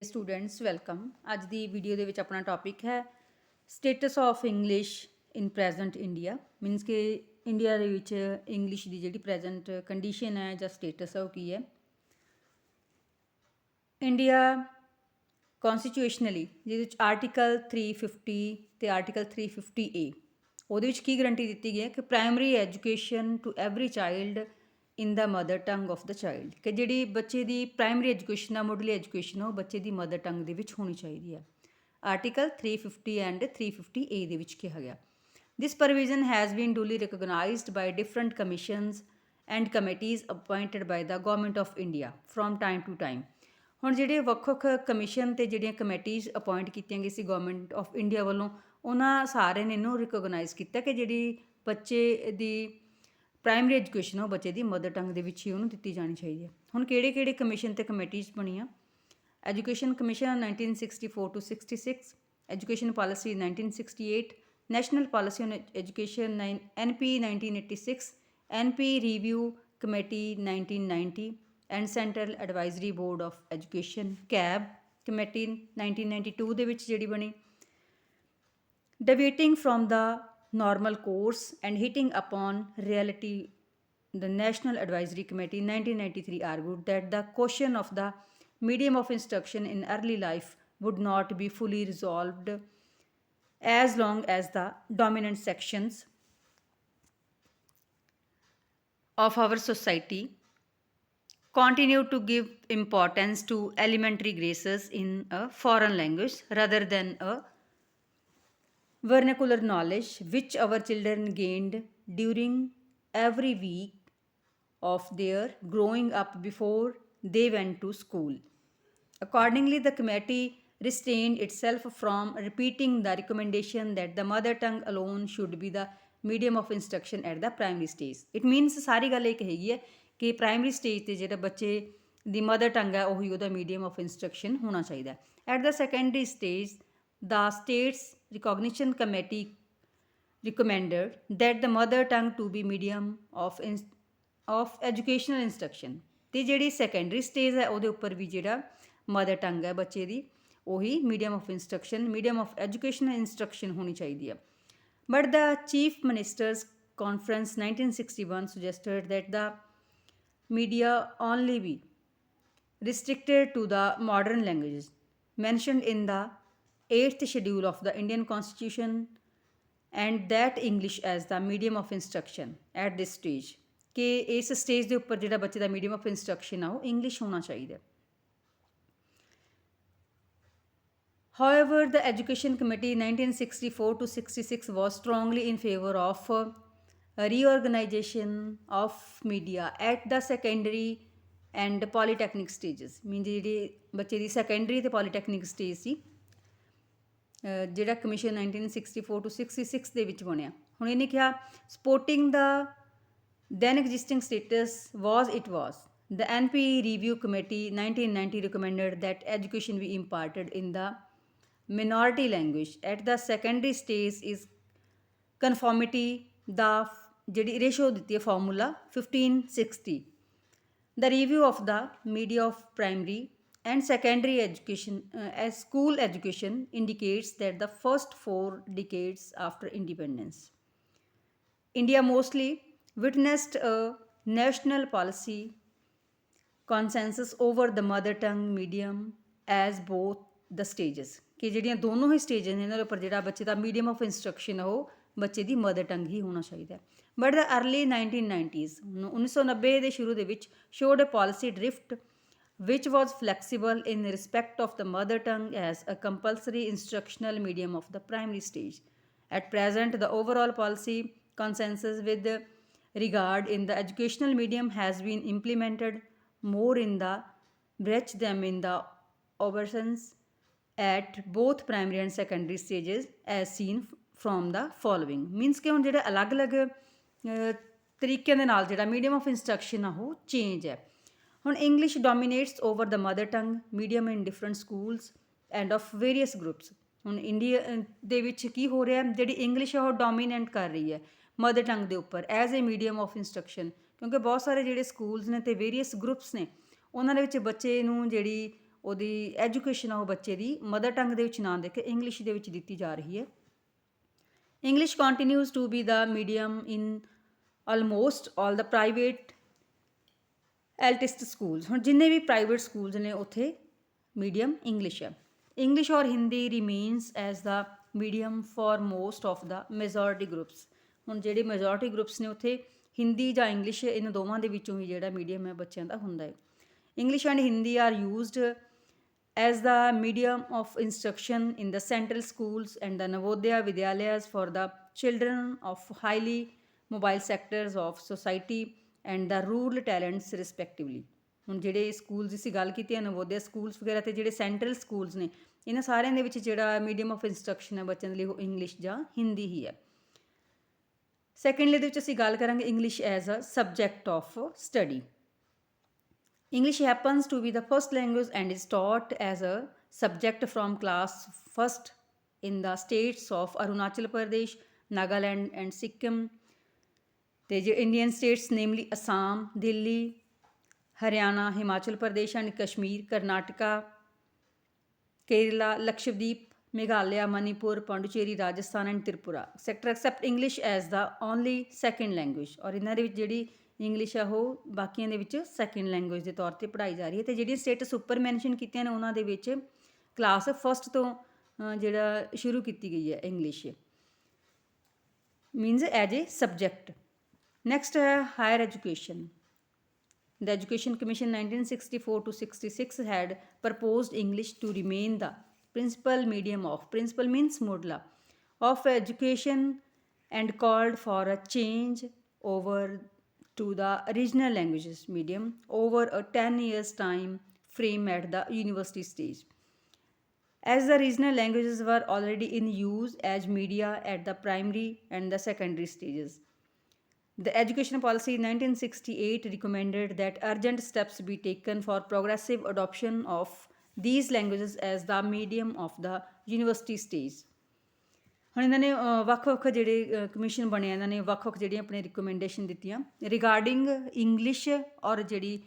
Students welcome. ਅੱਜ ਦੀ video ਦੇ ਵਿੱਚ ਆਪਣਾ ਟੌਪਿਕ ਹੈ status of English in present India. Means ਕਿ ਇੰਡੀਆ ਦੇ ਵਿੱਚ ਇੰਗਲਿਸ਼ ਦੀ ਜਿਹੜੀ ਪ੍ਰੈਜ਼ੈਂਟ ਕੰਡੀਸ਼ਨ ਹੈ ਜਾਂ ਸਟੇਟਸ ਹੈ ਉਹ ਕੀ ਹੈ। ਇੰਡੀਆ ਕੌਨਸਟੀਟਿਊਸ਼ਨਲੀ ਜਿਹਦੇ ਵਿੱਚ ਆਰਟੀਕਲ 350 ਅਤੇ ਆਰਟੀਕਲ 350A ਉਹਦੇ ਵਿੱਚ ਕੀ ਗਰੰਟੀ ਦਿੱਤੀ ਗਈ ਹੈ ਕਿ primary education to every child in the mother tongue of the child, ਕਿ ਜਿਹੜੀ ਬੱਚੇ ਦੀ ਪ੍ਰਾਇਮਰੀ ਐਜੂਕੇਸ਼ਨ ਆ, ਮੁੱਢਲੀ ਐਜੂਕੇਸ਼ਨ ਆ, ਉਹ ਬੱਚੇ ਦੀ ਮਦਰ ਟੰਗ ਦੇ ਵਿੱਚ ਹੋਣੀ ਚਾਹੀਦੀ ਹੈ। ਆਰਟੀਕਲ 350 ਐਂਡ 350A ਦੇ ਵਿੱਚ ਕਿਹਾ ਗਿਆ this provision has been duly recognised by different commissions and committees appointed by the government of India from time to time. ਹੁਣ ਜਿਹੜੇ ਵੱਖ-ਵੱਖ ਕਮਿਸ਼ਨ ਅਤੇ ਜਿਹੜੀਆਂ ਕਮੇਟੀਜ਼ ਅਪਾਇੰਟ ਕੀਤੀਆਂ ਗਈਆਂ ਸੀ ਗੌਰਮੈਂਟ ਆਫ ਇੰਡੀਆ ਵੱਲੋਂ, ਉਹਨਾਂ ਸਾਰਿਆਂ ਨੇ ਇਹਨੂੰ ਰਿਕੋਗਨਾਈਜ਼ ਕੀਤਾ ਕਿ ਜਿਹੜੀ ਬੱਚੇ ਦੀ ਪ੍ਰਾਇਮਰੀ ਐਜੂਕੇਸ਼ਨ ਉਹ ਬੱਚੇ ਦੀ ਮਦਰ ਟੰਗ ਦੇ ਵਿੱਚ ਹੀ ਉਹਨੂੰ ਦਿੱਤੀ ਜਾਣੀ ਚਾਹੀਦੀ ਹੈ। ਹੁਣ ਕਿਹੜੇ ਕਿਹੜੇ ਕਮਿਸ਼ਨ ਅਤੇ ਕਮੇਟੀਜ਼ ਬਣੀਆਂ? Education commission 1964 to 66, education policy 1968, national policy on education NP 1986, NP review committee 1990 and central advisory board of education cab committee 1992 ਦੇ ਵਿੱਚ ਜਿਹੜੀ ਬਣੀ। Deviating from the normal course and hitting upon reality, the National Advisory Committee 1993 argued that the question of the medium of instruction in early life would not be fully resolved as long as the dominant sections of our society continue to give importance to elementary graces in a foreign language rather than a vernacular knowledge which our children gained during every week of their growing up before they went to school. Accordingly, the committee restrained itself from repeating the recommendation that the mother tongue alone should be the medium of instruction at the primary stage. It means ਸਾਰੀ ਗੱਲ ਇਹ ਕਹੇਗੀ ਹੈ ਕਿ primary stage ਤੇ ਜਿਹੜਾ ਬੱਚੇ ਦੀ mother tongue ਹੈ ਉਹੀ ਉਹਦਾ ਮੀਡੀਅਮ ਆਫ ਇੰਸਟਰਕਸ਼ਨ ਹੋਣਾ ਚਾਹੀਦਾ। At the secondary stage the state's recognition committee recommended that the mother tongue to be medium of educational instruction। ਤੇ ਜਿਹੜੀ ਸੈਕੰਡਰੀ ਸਟੇਜ ਹੈ ਉਹਦੇ ਉੱਪਰ ਵੀ ਜਿਹੜਾ ਮਦਰ ਟੰਗ ਹੈ ਬੱਚੇ ਦੀ ਉਹੀ medium of instruction, medium of educational instruction ਹੋਣੀ ਚਾਹੀਦੀ ਹੈ। But the chief ministers conference 1961 suggested that the media only be restricted to the modern languages mentioned in the 8th schedule of the Indian Constitution and that English as the medium of instruction at this stage, ਕਿ ਇਸ stage ਦੇ ਉੱਪਰ ਜਿਹੜਾ ਬੱਚੇ ਦਾ medium of instruction ਆ ਉਹ English ਹੋਣਾ ਚਾਹੀਦਾ। However, the Education Committee 1964 to 66 was strongly in favor of a reorganization of media at the secondary and polytechnic stages। ਮੀਨ ਜਿਹੜੀ ਬੱਚੇ ਦੀ ਸੈਕੰਡਰੀ ਅਤੇ ਪੋਲੀਟੈਕਨਿਕ ਸਟੇਜ ਸੀ ਜਿਹੜਾ ਕਮਿਸ਼ਨ 1964 to 66 ਦੇ ਵਿੱਚ ਬਣਿਆ। ਹੁਣ ਇਹਨੇ ਕਿਹਾ supporting the then existing status was it was the NP review committee 1990 recommended that education be imparted in the minority language at the secondary stage is conformity the ਜਿਹੜੀ ratio ਦਿੱਤੀ ਹੈ formula 1560। the review of the media of primary and secondary education as school education indicates that the first 4 decades after independence, India mostly witnessed a national policy consensus over the mother tongue medium as both the stages, ਕਿ ਜਿਹੜੀਆਂ ਦੋਨੋਂ ਹੀ stage ਨੇ ਇਹਨਾਂ ਦੇ ਉੱਪਰ ਜਿਹੜਾ ਬੱਚੇ ਦਾ ਮੀਡੀਅਮ ਆਫ ਇੰਸਟਰਕਸ਼ਨ ਉਹ ਬੱਚੇ ਦੀ ਮਦਰ ਟੰਗ ਹੀ ਹੋਣਾ ਚਾਹੀਦਾ। ਬਟ ਦਾ ਅਰਲੀ 1990s 1990 ਦੇ ਸ਼ੁਰੂ ਦੇ ਵਿੱਚ showed a policy drift which was flexible in respect of the mother tongue as a compulsory instructional medium of the primary stage. At present, the overall policy consensus with regard in the educational medium has been implemented more in the breach them in the obeisance at both primary and secondary stages as seen from the following। Means ਕਿ ਹੁਣ ਜਿਹੜੇ ਅਲੱਗ-ਅਲੱਗ ਤਰੀਕਿਆਂ ਦੇ ਨਾਲ ਜਿਹੜਾ medium of instruction ਆ ਉਹ ਚੇਂਜ ਹੈ। ਹੁਣ English dominates over the mother tongue medium in different schools and of various groups. ਹੁਣ ਇੰਡੀਆ ਦੇ ਵਿੱਚ ਕੀ ਹੋ ਰਿਹਾ, ਜਿਹੜੀ ਇੰਗਲਿਸ਼ ਹੈ ਉਹ ਡੋਮੀਨੈਂਟ ਕਰ ਰਹੀ ਹੈ ਮਦਰ ਟੰਗ ਦੇ ਉੱਪਰ as a medium of instruction, ਕਿਉਂਕਿ ਬਹੁਤ ਸਾਰੇ ਜਿਹੜੇ ਸਕੂਲਸ ਨੇ ਅਤੇ ਵੇਰੀਅਸ ਗਰੁੱਪਸ ਨੇ ਉਹਨਾਂ ਦੇ ਵਿੱਚ ਬੱਚੇ ਨੂੰ ਜਿਹੜੀ ਉਹਦੀ ਐਜੂਕੇਸ਼ਨ ਆ ਉਹ ਬੱਚੇ ਦੀ ਮਦਰ ਟੰਗ ਦੇ ਵਿੱਚ ਨਾ ਦੇ ਕੇ ਇੰਗਲਿਸ਼ ਦੇ ਵਿੱਚ ਦਿੱਤੀ ਜਾ ਰਹੀ ਹੈ। English continues to be the medium in almost all the private elitist schools. ਹੁਣ ਜਿੰਨੇ ਵੀ ਪ੍ਰਾਈਵੇਟ ਸਕੂਲਸ ਨੇ ਉੱਥੇ ਮੀਡੀਅਮ ਇੰਗਲਿਸ਼ ਹੈ। ਇੰਗਲਿਸ਼ ਔਰ Hindi remains as the medium for most of the majority groups. ਹੁਣ ਜਿਹੜੇ ਮੈਜੋਰਿਟੀ ਗਰੁੱਪਸ ਨੇ ਉੱਥੇ ਹਿੰਦੀ ਜਾਂ ਇੰਗਲਿਸ਼ ਇਹਨਾਂ ਦੋਵਾਂ ਦੇ ਵਿੱਚੋਂ ਹੀ ਜਿਹੜਾ ਮੀਡੀਅਮ ਹੈ ਬੱਚਿਆਂ ਦਾ ਹੁੰਦਾ ਹੈ। English and Hindi are used as the medium of instruction in the central schools and the Navodaya Vidyalayas for the children of highly mobile sectors of society and the rural talents respectively। ਹੁਣ ਜਿਹੜੇ schools ਅਸੀਂ ਗੱਲ ਕੀਤੀ ਹੈ Navodaya schools ਵਗੈਰਾ ਤੇ ਜਿਹੜੇ central schools ਨੇ ਇਹਨਾਂ ਸਾਰਿਆਂ ਦੇ ਵਿੱਚ ਜਿਹੜਾ ਮੀਡੀਅਮ ਆਫ ਇੰਸਟਰਕਸ਼ਨ ਹੈ ਬੱਚਿਆਂ ਦੇ ਲਈ ਉਹ ਇੰਗਲਿਸ਼ ਜਾਂ ਹਿੰਦੀ ਹੀ ਹੈ। ਸੈਕੰਡਲੀ ਦੇ ਵਿੱਚ ਅਸੀਂ ਗੱਲ ਕਰਾਂਗੇ English as a subject of study. English happens to be the first language and is taught as a subject from class first in the states of Arunachal Pradesh, Nagaland and Sikkim। The Indian states namely Assam, Delhi, Haryana, Himachal Pradesh and Kashmir, Karnataka, Kerala, Lakshadweep, Meghalaya, Manipur, Pondicherry, Rajasthan and Tripura sector accept English as the only second language। और ਇਹਨਾਂ ਦੇ ਵਿੱਚ ਜਿਹੜੀ English ਆ ਉਹ ਬਾਕੀਆਂ ਦੇ ਵਿੱਚ ਸੈਕਿੰਡ ਲੈਂਗੁਏਜ ਦੇ ਤੌਰ 'ਤੇ ਪੜ੍ਹਾਈ ਜਾ ਰਹੀ ਹੈ। ਅਤੇ ਜਿਹੜੀਆਂ ਸਟੇਟਸ ਉੱਪਰ ਮੈਂਸ਼ਨ ਕੀਤੀਆਂ ਨੇ ਉਹਨਾਂ ਦੇ ਵਿੱਚ ਕਲਾਸ ਫਸਟ ਤੋਂ ਜਿਹੜਾ ਸ਼ੁਰੂ ਕੀਤੀ ਗਈ ਹੈ English means as a subject. Next ਹੈ higher education. The Education Commission 1964 to 66 had proposed English to remain the principal medium of, principal means modula, of education and called for a change over to the regional languages medium over a 10 years time frame at the university stage, as the regional languages were already in use as media at the primary and the secondary stages. The Education Policy 1968 recommended that urgent steps be taken for progressive adoption of these languages as the medium of the university stage। ਹੁਣ ਇਹਨਾਂ ਨੇ ਵੱਖ-ਵੱਖ ਜਿਹੜੇ commission ਬਣੇ ਇਹਨਾਂ ਨੇ ਵੱਖ-ਵੱਖ ਜਿਹੜੀਆਂ ਆਪਣੇ ਰਿਕਮੈਂਡੇਸ਼ਨ ਦਿੱਤੀਆਂ ਰਿਗਾਰਡਿੰਗ ਇੰਗਲਿਸ਼ ਔਰ ਜਿਹੜੀ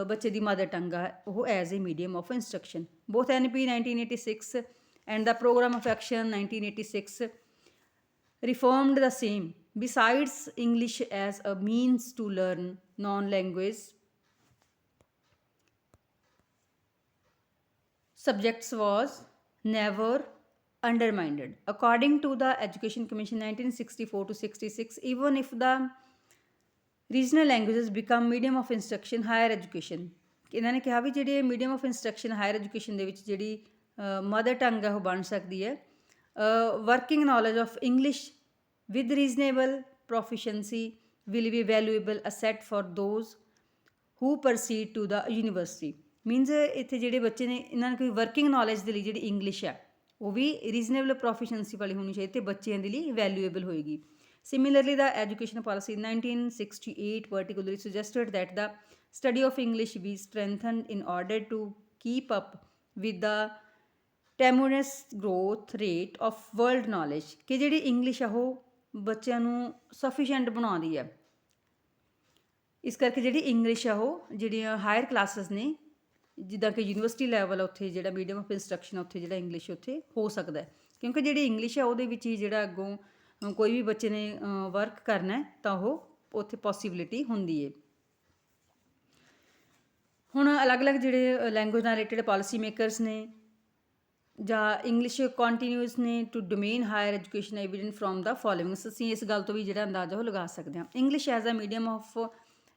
ਬੱਚੇ ਦੀ ਮਦਰ ਟੰਗ ਆ ਉਹ as a medium of instruction. Both NP 1986 and the programme of action 1986 reformed the same। Besides English as a means to learn non-language subjects was never undermined। According to the Education Commission 1964 to 66, even if the regional languages become medium of instruction higher education, ਇਹਨਾਂ ਨੇ ਕਿਹਾ ਵੀ ਜਿਹੜੇ medium of instruction higher education ਦੇ ਵਿੱਚ ਜਿਹੜੀ mother tongue ਹੈ ਉਹ ਬਣ ਸਕਦੀ ਹੈ। Working knowledge of English with reasonable proficiency will be valuable asset for those who proceed to the university। Means ਇੱਥੇ ਜਿਹੜੇ ਬੱਚੇ ਨੇ ਇਹਨਾਂ ਨੂੰ ਕੋਈ ਵਰਕਿੰਗ ਨੌਲੇਜ ਦੇ ਲਈ ਜਿਹੜੀ ਇੰਗਲਿਸ਼ ਹੈ ਉਹ ਵੀ ਰੀਜ਼ਨੇਬਲ ਪ੍ਰੋਫੀਸ਼ੈਂਸੀ ਵਾਲੀ ਹੋਣੀ ਚਾਹੀਦੀ ਅਤੇ ਬੱਚਿਆਂ ਦੇ ਲਈ ਵੈਲਿਊਏਬਲ ਹੋਏਗੀ। Similarly the education policy 1968 particularly suggested that the study of English be strengthened in order to keep up with the tremendous growth rate of world knowledge ਕਿ ਜਿਹੜੀ ਇੰਗਲਿਸ਼ ਆ ਉਹ ਬੱਚਿਆਂ ਨੂੰ ਸਫੀਸ਼ੀਐਂਟ ਬਣਾਉਂਦੀ ਹੈ। ਇਸ ਕਰਕੇ ਜਿਹੜੀ ਇੰਗਲਿਸ਼ ਆ ਉਹ ਜਿਹੜੀਆਂ ਹਾਇਰ ਕਲਾਸਿਸ ਨੇ ਜਿੱਦਾਂ ਕਿ ਯੂਨੀਵਰਸਿਟੀ ਲੈਵਲ ਉੱਥੇ ਜਿਹੜਾ ਮੀਡੀਅਮ ਆਫ ਇੰਸਟਰਕਸ਼ਨ ਉੱਥੇ ਜਿਹੜਾ ਇੰਗਲਿਸ਼ ਉੱਥੇ ਹੋ ਸਕਦਾ ਕਿਉਂਕਿ ਜਿਹੜੀ ਇੰਗਲਿਸ਼ ਆ ਉਹਦੇ ਵਿੱਚ ਹੀ ਜਿਹੜਾ ਅੱਗੋਂ ਕੋਈ ਵੀ ਬੱਚੇ ਨੇ ਵਰਕ ਕਰਨਾ ਤਾਂ ਉਹ ਉੱਥੇ ਪੋਸੀਬਿਲਿਟੀ ਹੁੰਦੀ ਹੈ। ਹੁਣ ਅਲੱਗ-ਅਲੱਗ ਜਿਹੜੇ ਲੈਂਗੁਏਜ ਨਾਲ ਰਿਲੇਟਡ ਪਾਲਿਸੀ ਮੇਕਰਸ ਨੇ ਜਾਂ ਇੰਗਲਿਸ਼ ਕੰਟੀਨਿਊਸ ਨੇ to dominate higher education evident from the followings. ਅਸੀਂ ਇਸ ਗੱਲ ਤੋਂ ਵੀ ਜਿਹੜਾ ਅੰਦਾਜ਼ਾ ਉਹ ਲਗਾ ਸਕਦੇ ਹਾਂ। English as a medium of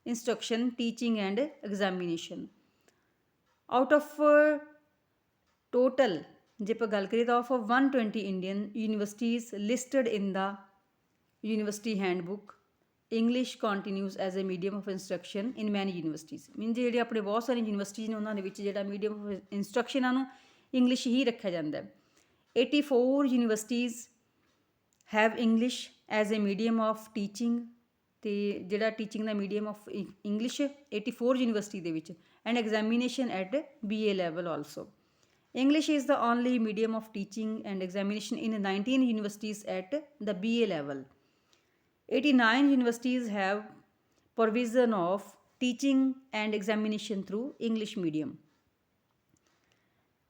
instruction teaching and examination out of total ਜੇ ਆਪਾਂ ਗੱਲ ਕਰੀਏ ਤਾਂ of 120 Indian universities listed in the university handbook English continues as a medium of instruction in many universities. Means ਜਿਹੜੇ ਆਪਣੇ ਬਹੁਤ ਸਾਰੀਆਂ universities ਨੇ ਉਹਨਾਂ ਦੇ ਵਿੱਚ ਜਿਹੜਾ ਮੀਡੀਅਮ ਆਫ ਇੰਸਟਰਕਸ਼ਨਾਂ ਨੂੰ ਇੰਗਲਿਸ਼ ਹੀ ਰੱਖਿਆ ਜਾਂਦਾ ਹੈ। 84 universities have English as a medium of teaching ਅਤੇ ਜਿਹੜਾ teaching the medium of English 84 university ਦੇ ਵਿੱਚ and examination at BA level also. English is the only medium of teaching and examination in 19 universities at the BA level. 89 universities have provision of teaching and examination through English medium.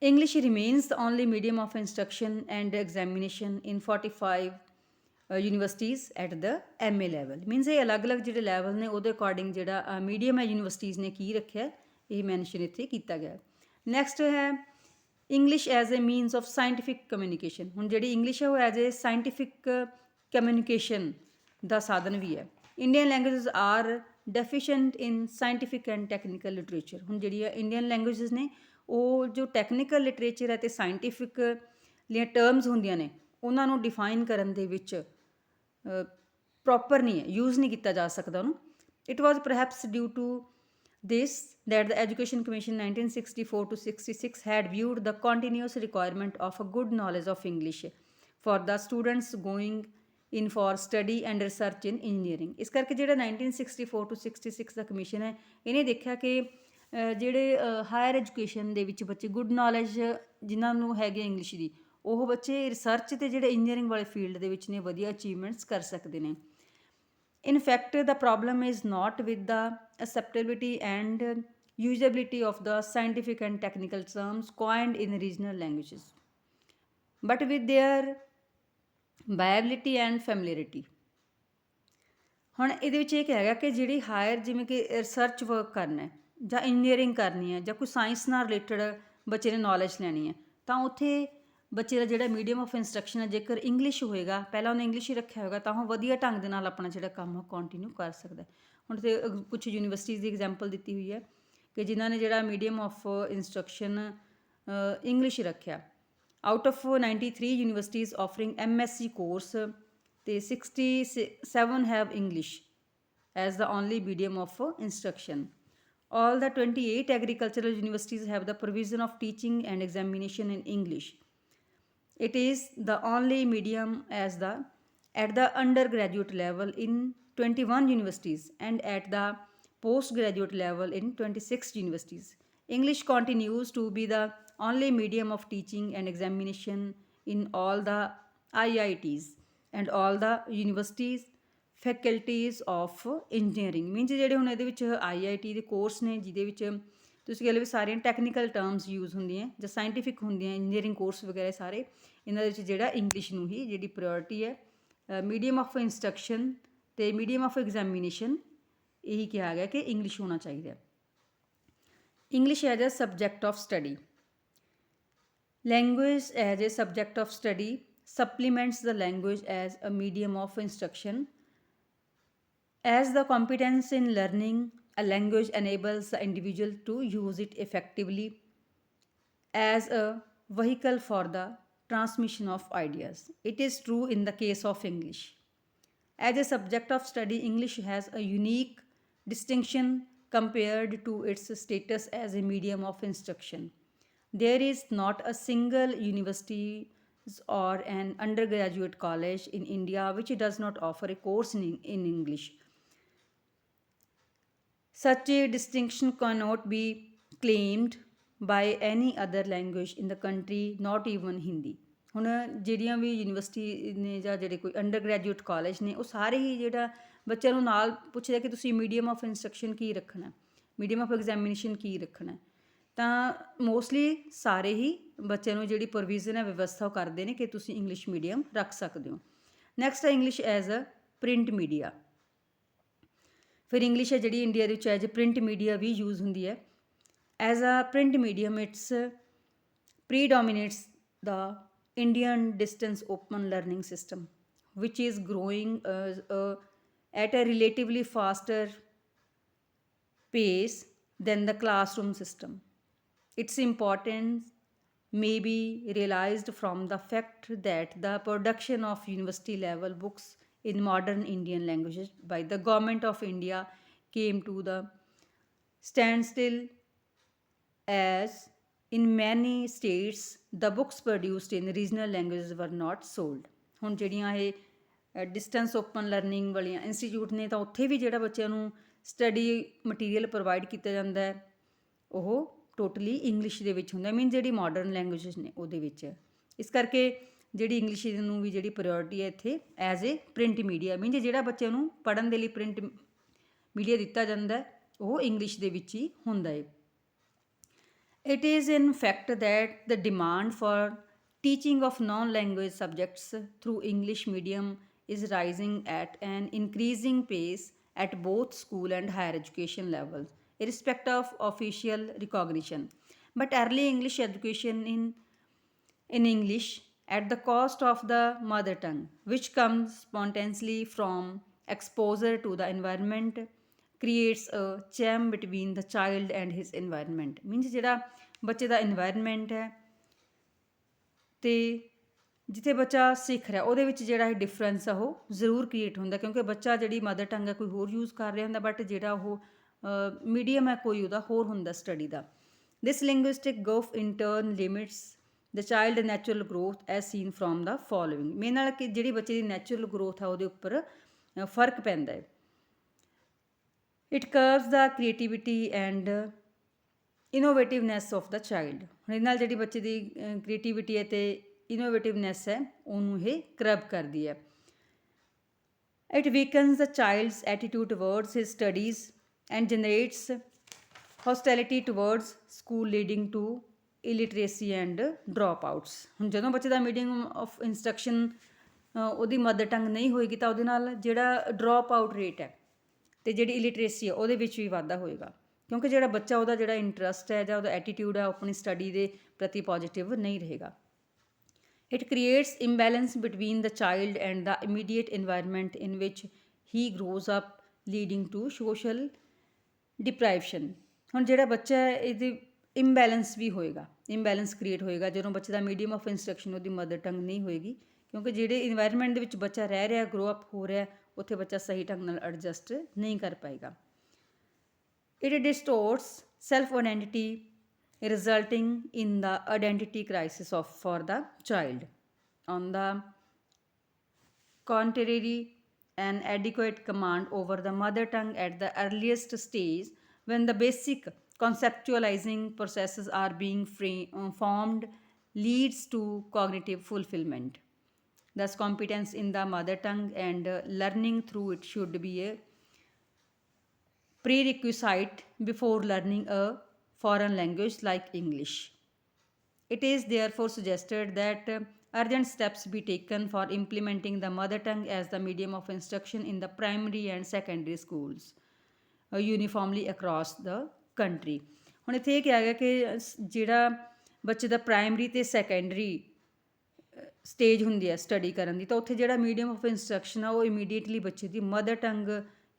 English remains the only medium of instruction and examination in 45 universities at the MA level. Means ਇਹ ਅਲੱਗ-ਅਲੱਗ ਜਿਹੜੇ level ਨੇ ਉਹਦੇ according ਜਿਹੜਾ medium ਹੈ universities ਨੇ ਕੀ ਰੱਖਿਆ ਇਹ ਮੈਂਸ਼ਨ ਇੱਥੇ ਕੀਤਾ ਗਿਆ। ਨੈਕਸਟ ਹੈ English as a means of scientific communication. ਹੁਣ ਜਿਹੜੀ ਇੰਗਲਿਸ਼ ਹੈ ਉਹ ਐਜ਼ ਏ ਸਾਇੰਟੀਫਿਕ ਕਮਿਊਨੀਕੇਸ਼ਨ ਦਾ ਸਾਧਨ ਵੀ ਹੈ। Indian languages are deficient in scientific and technical literature. ਹੁਣ ਜਿਹੜੀਆਂ ਇੰਡੀਅਨ ਲੈਂਗੁਏਜਸ ਨੇ ਉਹ ਜੋ ਟੈਕਨੀਕਲ ਲਿਟਰੇਚਰ ਹੈ ਅਤੇ ਸਾਇੰਟੀਫਿਕ ਦੀਆਂ ਟਰਮਸ ਹੁੰਦੀਆਂ ਨੇ ਉਹਨਾਂ ਨੂੰ ਡਿਫਾਈਨ ਕਰਨ ਦੇ ਵਿੱਚ ਪ੍ਰੋਪਰ ਨਹੀਂ ਹੈ, ਯੂਜ਼ ਨਹੀਂ ਕੀਤਾ ਜਾ ਸਕਦਾ ਉਹਨੂੰ। It was perhaps due to this that the Education Commission 1964 to 66 had viewed the continuous requirement of a good knowledge of English for the students going in for study and research in engineering। ਇਸ ਕਰਕੇ ਜਿਹੜਾ 1964 to 66 the commission ਹੈ ਇਹਨੇ ਦੇਖਿਆ ਕਿ ਜਿਹੜੇ higher education ਦੇ ਵਿੱਚ ਬੱਚੇ ਗੁੱਡ ਨੌਲੇਜ ਜਿਨ੍ਹਾਂ ਨੂੰ ਹੈਗੇ ਇੰਗਲਿਸ਼ ਦੀ ਉਹ ਬੱਚੇ ਰਿਸਰਚ ਅਤੇ ਜਿਹੜੇ ਇੰਜੀਨੀਅਰਿੰਗ ਵਾਲੇ ਫੀਲਡ ਦੇ ਵਿੱਚ ਨੇ ਵਧੀਆ ਅਚੀਵਮੈਂਟਸ ਕਰ ਸਕਦੇ ਨੇ। In fact, the problem is not with the acceptability and usability of the scientific and technical terms coined in regional languages, but with their viability and familiarity। ਹੁਣ ਇਹਦੇ ਵਿੱਚ ਇਹ ਹੈਗਾ ਕਿ ਜਿਹੜੀ ਹਾਇਰ ਜਿਵੇਂ ਕਿ ਰਿਸਰਚ ਵਰਕ ਕਰਨਾ ਹੈ ਜਾਂ ਇੰਜੀਨੀਅਰਿੰਗ ਕਰਨੀ ਹੈ ਜਾਂ ਕੋਈ ਸਾਇੰਸ ਨਾਲ ਰਿਲੇਟਡ ਬੱਚੇ ਨੇ ਨੌਲੇਜ ਲੈਣੀ ਹੈ ਤਾਂ ਉੱਥੇ ਬੱਚੇ ਦਾ ਜਿਹੜਾ ਮੀਡੀਅਮ ਆਫ ਇੰਸਟਰਕਸ਼ਨ ਹੈ ਜੇਕਰ ਇੰਗਲਿਸ਼ ਹੋਏਗਾ, ਪਹਿਲਾਂ ਉਹਨੇ ਇੰਗਲਿਸ਼ ਹੀ ਰੱਖਿਆ ਹੋਏਗਾ ਤਾਂ ਉਹ ਵਧੀਆ ਢੰਗ ਦੇ ਨਾਲ ਆਪਣਾ ਜਿਹੜਾ ਕੰਮ ਕੰਟੀਨਿਊ ਕਰ ਸਕਦਾ। ਹੁਣ ਤੇ ਕੁਛ ਯੂਨੀਵਰਸਿਟੀਜ਼ ਦੀ ਐਗਜ਼ਾਮਪਲ ਦਿੱਤੀ ਹੋਈ ਹੈ ਕਿ ਜਿਨ੍ਹਾਂ ਨੇ ਜਿਹੜਾ ਮੀਡੀਅਮ ਆਫ ਇੰਸਟਰਕਸ਼ਨ ਇੰਗਲਿਸ਼ ਰੱਖਿਆ। Out of 93 universities offering MSc course ਅਤੇ 67 have English as the only medium of instruction. All the 28 agricultural universities have the provision of teaching and examination in English. It is the only medium at the undergraduate level in 21 universities and at the postgraduate level in 26 universities. English continues to be the only medium of teaching and examination in all the IITs and all the universities faculties of engineering. Means ਜਿਹੜੇ ਹੁਣ ਇਹਦੇ ਵਿੱਚ IIT ਦੇ course ਨੇ ਜਿਹਦੇ ਵਿੱਚ ਤੁਸੀਂ ਕਹਿ ਲਓ ਵੀ ਸਾਰੀਆਂ ਟੈਕਨੀਕਲ ਟਰਮਸ ਯੂਜ਼ ਹੁੰਦੀਆਂ ਜਾਂ ਸਾਇੰਟੀਫਿਕ ਹੁੰਦੀਆਂ ਇੰਜੀਨੀਅਰਿੰਗ ਕੋਰਸ ਵਗੈਰਾ ਸਾਰੇ ਇਹਨਾਂ ਦੇ ਵਿੱਚ ਜਿਹੜਾ ਇੰਗਲਿਸ਼ ਨੂੰ ਹੀ ਜਿਹੜੀ ਪ੍ਰਾਇਓਰਟੀ ਹੈ ਮੀਡੀਅਮ ਆਫ ਇੰਸਟਰਕਸ਼ਨ ਅਤੇ ਮੀਡੀਅਮ ਆਫ ਐਗਜ਼ਾਮੀਨੇਸ਼ਨ ਇਹੀ ਕਿਹਾ ਗਿਆ ਕਿ ਇੰਗਲਿਸ਼ ਹੋਣਾ ਚਾਹੀਦਾ। English as a subject of study. Language as a subject of study supplements the language as a medium of instruction. As the competence in learning a language enables the individual to use it effectively as a vehicle for the transmission of ideas. It is true in the case of English. As a subject of study, English has a unique distinction compared to its status as a medium of instruction. There is not a single university or an undergraduate college in India which does not offer a course in English. Such a distinction cannot be claimed by any other language in the country, not even Hindi. ਹੁਣ ਜਿਹੜੀਆਂ ਵੀ university ਨੇ ਜਾਂ ਜਿਹੜੇ ਕੋਈ under graduate college ਨੇ ਉਹ ਸਾਰੇ ਹੀ ਜਿਹੜਾ ਬੱਚਿਆਂ ਨੂੰ ਨਾਲ ਪੁੱਛਦੇ ਕਿ ਤੁਸੀਂ ਮੀਡੀਅਮ ਆਫ ਇੰਸਟਰਕਸ਼ਨ ਕੀ ਰੱਖਣਾ, ਮੀਡੀਅਮ ਆਫ ਐਗਜ਼ਾਮੀਨੇਸ਼ਨ ਕੀ ਰੱਖਣਾ, ਤਾਂ ਮੋਸਟਲੀ ਸਾਰੇ ਹੀ ਬੱਚਿਆਂ ਨੂੰ ਜਿਹੜੀ ਪ੍ਰੋਵੀਜ਼ਨ ਹੈ ਵਿਵਸਥਾ ਉਹ ਕਰਦੇ ਨੇ ਕਿ ਤੁਸੀਂ ਇੰਗਲਿਸ਼ ਮੀਡੀਅਮ ਰੱਖ ਸਕਦੇ ਹੋ। ਨੈਕਸਟ ਹੈ English as a print media. ਫਿਰ ਇੰਗਲਿਸ਼ ਹੈ ਜਿਹੜੀ ਇੰਡੀਆ ਦੇ ਵਿੱਚ ਐਜ਼ ਅ ਪ੍ਰਿੰਟ ਮੀਡੀਆ ਵੀ ਯੂਜ਼ ਹੁੰਦੀ ਹੈ। As a print medium it's predominates the Indian distance open learning system, which is growing at a relatively faster pace than the classroom system. Its importance may be realized from the fact that the production of university level books in modern Indian languages by the Government of India came to the standstill as in many states the books produced in regional languages were not sold. ਹੁਣ ਜਿਹੜੀਆਂ ਇਹ distance open learning ਵਾਲੀਆਂ institute ਨੇ ਤਾਂ ਉੱਥੇ ਵੀ ਜਿਹੜਾ ਬੱਚਿਆਂ ਨੂੰ ਸਟੱਡੀ ਮਟੀਰੀਅਲ ਪ੍ਰੋਵਾਈਡ ਕੀਤਾ ਜਾਂਦਾ ਹੈ ਉਹ ਟੋਟਲੀ ਇੰਗਲਿਸ਼ ਦੇ ਵਿੱਚ ਹੁੰਦਾ। ਮੀਨ ਜਿਹੜੀ ਮਾਡਰਨ ਲੈਂਗੁਏਜਸ ਨੇ ਉਹਦੇ ਵਿੱਚ। ਇਸ ਕਰਕੇ ਜਿਹੜੀ ਇੰਗਲਿਸ਼ ਨੂੰ ਵੀ ਜਿਹੜੀ ਪ੍ਰਾਇਓਰਟੀ ਹੈ ਇੱਥੇ ਐਜ਼ ਏ ਪ੍ਰਿੰਟ ਮੀਡੀਆ। ਮੀਨ ਜਿਹੜਾ ਬੱਚਿਆਂ ਨੂੰ ਪੜ੍ਹਨ ਦੇ ਲਈ ਪ੍ਰਿੰਟ ਮੀਡੀਆ ਦਿੱਤਾ ਜਾਂਦਾ ਉਹ ਇੰਗਲਿਸ਼ ਦੇ ਵਿੱਚ ਹੀ ਹੁੰਦਾ ਹੈ। It is in fact that the demand for teaching of non language subjects through English medium is rising at an increasing pace at both school and higher education levels, irrespective of official recognition. But early English education in English at the cost of the mother tongue, which comes spontaneously from exposure to the environment, creates a jam between the child and his environment. Means ਜਿਹੜਾ ਬੱਚੇ ਦਾ environment ਹੈ ਤੇ ਜਿੱਥੇ ਬੱਚਾ ਸਿੱਖ ਰਿਹਾ ਉਹਦੇ ਵਿੱਚ ਜਿਹੜਾ ਇਹ ਡਿਫਰੈਂਸ ਆ ਉਹ ਜ਼ਰੂਰ ਕ੍ਰੀਏਟ ਹੁੰਦਾ ਕਿਉਂਕਿ ਬੱਚਾ ਜਿਹੜੀ ਮਦਰ ਟੰਗ ਹੈ ਕੋਈ ਹੋਰ ਯੂਜ਼ ਕਰ ਰਿਹਾ ਹੁੰਦਾ ਬਟ ਜਿਹੜਾ ਉਹ ਮੀਡੀਅਮ ਹੈ ਕੋਈ ਉਹਦਾ ਹੋਰ ਹੁੰਦਾ ਸਟੱਡੀ ਦਾ this linguistic gulf in turn limits the child natural growth as seen from the following ਮੇਰੇ ਨਾਲ ਕਿ ਜਿਹੜੀ ਬੱਚੇ ਦੀ ਨੈਚੁਰਲ ਗਰੋਥ ਆ ਉਹਦੇ ਉੱਪਰ ਫਰਕ ਪੈਂਦਾ ਹੈ it curbs the creativity and innovativeness of the child ਹੁਣ ਇਹਦੇ ਨਾਲ ਜਿਹੜੀ ਬੱਚੇ ਦੀ ਕ੍ਰੀਏਟੀਵਿਟੀ ਹੈ ਅਤੇ ਇਨੋਵੇਟਿਵਨੈਸ ਹੈ ਉਹਨੂੰ ਇਹ ਕਰਬ ਕਰਦੀ ਹੈ it weakens the child's attitude towards his studies and generates hostility towards school leading to illiteracy and dropouts ਹੁਣ ਜਦੋਂ ਬੱਚੇ ਦਾ ਮੀਡੀਅਮ ਆਫ ਇੰਸਟਰਕਸ਼ਨ ਉਹਦੀ ਮਦਰ ਟੰਗ ਨਹੀਂ ਹੋਏਗੀ ਤਾਂ ਉਹਦੇ ਨਾਲ ਜਿਹੜਾ ਡਰੋਪ ਆਊਟ ਰੇਟ ਹੈ ਅਤੇ ਜਿਹੜੀ ਇਲਿਟਰੇਸੀ ਹੈ ਉਹਦੇ ਵਿੱਚ ਵੀ ਵਾਧਾ ਹੋਏਗਾ ਕਿਉਂਕਿ ਜਿਹੜਾ ਬੱਚਾ ਉਹਦਾ ਜਿਹੜਾ ਇੰਟਰਸਟ ਹੈ ਜਾਂ ਉਹਦਾ ਐਟੀਟਿਊਡ ਹੈ ਉਹ ਆਪਣੀ ਸਟੱਡੀ ਦੇ ਪ੍ਰਤੀ ਪੋਜ਼ੀਟਿਵ ਨਹੀਂ ਰਹੇਗਾ it creates imbalance between the child and the immediate environment in which he grows up leading to social deprivation ਹੁਣ ਜਿਹੜਾ ਬੱਚਾ ਹੈ ਇਹਦੀ ਇੰਬੈਲੈਂਸ ਵੀ ਹੋਏਗਾ ਇੰਬੈਲੈਂਸ ਕ੍ਰੀਏਟ ਹੋਏਗਾ ਜਦੋਂ ਬੱਚੇ ਦਾ ਮੀਡੀਅਮ ਆਫ ਇੰਸਟਰਕਸ਼ਨ ਉਹਦੀ ਮਦਰ ਟੰਗ ਨਹੀਂ ਹੋਏਗੀ ਕਿਉਂਕਿ ਜਿਹੜੇ ਇਨਵਾਇਰਮੈਂਟ ਦੇ ਵਿੱਚ ਬੱਚਾ ਰਹਿ ਰਿਹਾ ਗਰੋ ਅਪ ਹੋ ਰਿਹਾ ਉੱਥੇ ਬੱਚਾ ਸਹੀ ਢੰਗ ਨਾਲ ਐਡਜਸਟ ਨਹੀਂ ਕਰ ਪਾਏਗਾ it distorts self identity resulting in the identity crisis for the child on the contrary an adequate command over the mother tongue at the earliest stage when the basic conceptualizing processes are being formed leads to cognitive fulfillment thus competence in the mother tongue and learning through it should be a prerequisite before learning a foreign language like English. It is therefore suggested that urgent steps be taken for implementing the mother tongue as the medium of instruction in the primary and secondary schools uniformly across the country. ਹੁਣ ਇੱਥੇ ਇਹ ਕਿਹਾ ਗਿਆ ਕਿ ਜਿਹੜਾ ਬੱਚੇ ਦਾ primary ਅਤੇ secondary stage ਹੁੰਦੀ ਹੈ ਸਟੱਡੀ ਕਰਨ ਦੀ ਤਾਂ ਉੱਥੇ ਜਿਹੜਾ ਮੀਡੀਅਮ ਆਫ ਇੰਸਟਰਕਸ਼ਨ ਆ ਉਹ ਇਮੀਡੀਏਟਲੀ ਬੱਚੇ ਦੀ ਮਦਰ ਟੰਗ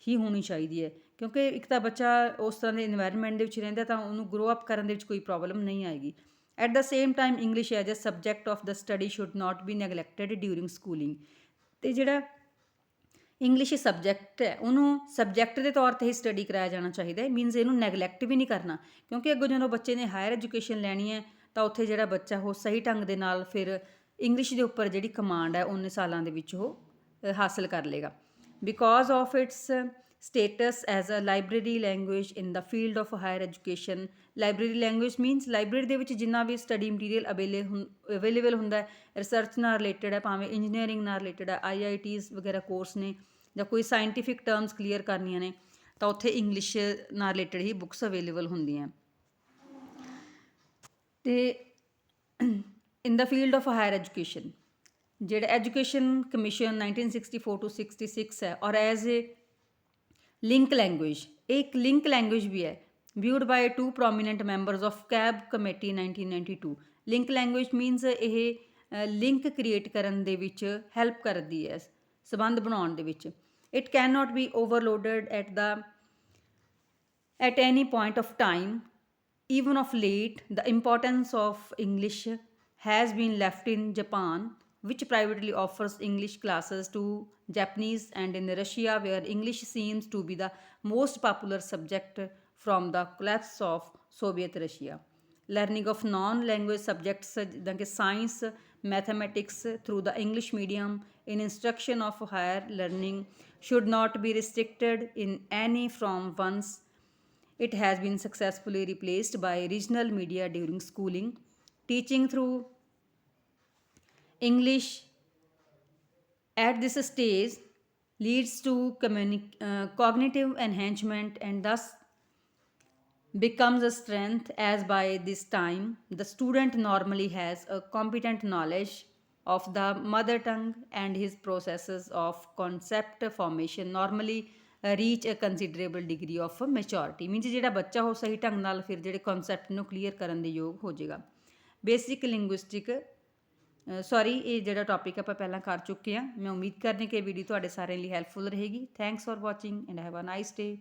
ਹੀ ਹੋਣੀ ਚਾਹੀਦੀ ਹੈ ਕਿਉਂਕਿ ਇੱਕ ਤਾਂ ਬੱਚਾ ਉਸ ਤਰ੍ਹਾਂ ਦੇ ਇਨਵਾਇਰਮੈਂਟ ਦੇ ਵਿੱਚ ਰਹਿੰਦਾ ਤਾਂ ਉਹਨੂੰ ਗਰੋ ਅਪ ਕਰਨ ਦੇ ਵਿੱਚ ਕੋਈ ਪ੍ਰੋਬਲਮ ਨਹੀਂ ਆਏਗੀ at the same time English as a subject of the study should not be neglected during schooling ਅਤੇ ਜਿਹੜਾ ਇੰਗਲਿਸ਼ ਸਬਜੈਕਟ ਹੈ ਉਹਨੂੰ ਸਬਜੈਕਟ ਦੇ ਤੌਰ 'ਤੇ ਹੀ ਸਟੱਡੀ ਕਰਾਇਆ ਜਾਣਾ ਚਾਹੀਦਾ ਹੈ ਮੀਨਸ ਇਹਨੂੰ ਨੈਗਲੈਕਟ ਵੀ ਨਹੀਂ ਕਰਨਾ ਕਿਉਂਕਿ ਅੱਗੋਂ ਜਦੋਂ ਬੱਚੇ ਨੇ ਹਾਇਰ ਐਜੂਕੇਸ਼ਨ ਲੈਣੀ ਹੈ ਤਾਂ ਉੱਥੇ ਜਿਹੜਾ ਬੱਚਾ ਉਹ ਸਹੀ ਢੰਗ ਦੇ ਨਾਲ ਫਿਰ ਇੰਗਲਿਸ਼ ਦੇ ਉੱਪਰ ਜਿਹੜੀ ਕਮਾਂਡ ਹੈ ਉਨੇ ਸਾਲਾਂ ਦੇ ਵਿੱਚ ਉਹ ਹਾਸਲ ਕਰ ਲਏਗਾ because of its status as a library language in the field of higher education library language means library ਦੇ ਵਿੱਚ ਜਿੰਨਾ ਵੀ ਸਟੱਡੀ ਮਟੀਰੀਅਲ ਅਵੇਲੇਬਲ ਹੁੰਦਾ ਹੈ ਰਿਸਰਚ ਨਾਲ ਰਿਲੇਟਡ ਹੈ ਭਾਵੇਂ ਇੰਜੀਨੀਅਰਿੰਗ ਨਾਲ ਰਿਲੇਟਡ ਹੈ IITs ਵਗੈਰਾ ਕੋਰਸ ਨੇ ਜਾਂ ਕੋਈ ਸਾਇੰਟੀਫਿਕ ਟਰਮਸ ਕਲੀਅਰ ਕਰਨੀਆਂ ਨੇ ਤਾਂ ਉੱਥੇ ਇੰਗਲਿਸ਼ ਨਾਲ ਰਿਲੇਟਡ ਹੀ ਬੁੱਕਸ ਅਵੇਲੇਬਲ ਹੁੰਦੀਆਂ ਅਤੇ ਇਨ ਦਾ ਫੀਲਡ ਆਫ ਹਾਇਰ ਐਜੂਕੇਸ਼ਨ ਜਿਹੜਾ ਐਜੂਕੇਸ਼ਨ ਕਮਿਸ਼ਨ 1964 to 66 ਹੈ ਔਰ ਐਜ਼ ਏ ਲਿੰਕ ਲੈਂਗੁਏਜ ਇਹ ਇੱਕ ਲਿੰਕ ਲੈਂਗੁਏਜ ਵੀ ਹੈ viewed by two prominent members of CABE committee 1992 link language means ਇਹ ਲਿੰਕ ਕ੍ਰੀਏਟ ਕਰਨ ਦੇ ਵਿੱਚ ਹੈਲਪ ਕਰਦੀ ਹੈ ਸੰਬੰਧ ਬਣਾਉਣ ਦੇ ਵਿੱਚ it can not be overloaded at any point of time even of late the importance of English has been left in Japan which privately offers English classes to Japanese and in Russia where English seems to be the most popular subject from the collapse of Soviet Russia. Learning of non-language subjects like science, mathematics through the English medium in instruction of higher learning should not be restricted in any form once it has been successfully replaced by regional media during schooling. Teaching through English at this stage leads to cognitive enhancement and thus becomes a strength as by this time the student normally has a competent knowledge of the mother tongue and his processes of concept formation normally reach a considerable degree of maturity means ਜਿਹੜਾ ਬੱਚਾ ਉਹ ਸਹੀ ਢੰਗ ਨਾਲ ਫਿਰ ਜਿਹੜੇ concept ਨੂੰ clear ਕਰਨ ਦੇ ਯੋਗ ਹੋ ਜਾਏਗਾ ਬੇਸਿਕ ਲਿੰਗੁਇਸਟਿਕ ਸੌਰੀ ਇਹ ਜਿਹੜਾ ਟੌਪਿਕ ਆਪਾਂ ਪਹਿਲਾਂ ਕਰ ਚੁੱਕੇ ਹਾਂ ਮੈਂ ਉਮੀਦ ਕਰਦੀ ਕਿ ਇਹ ਵੀਡੀਓ ਤੁਹਾਡੇ ਸਾਰਿਆਂ ਲਈ ਹੈਲਪਫੁਲ ਰਹੇਗੀ thanks for watching and have a nice day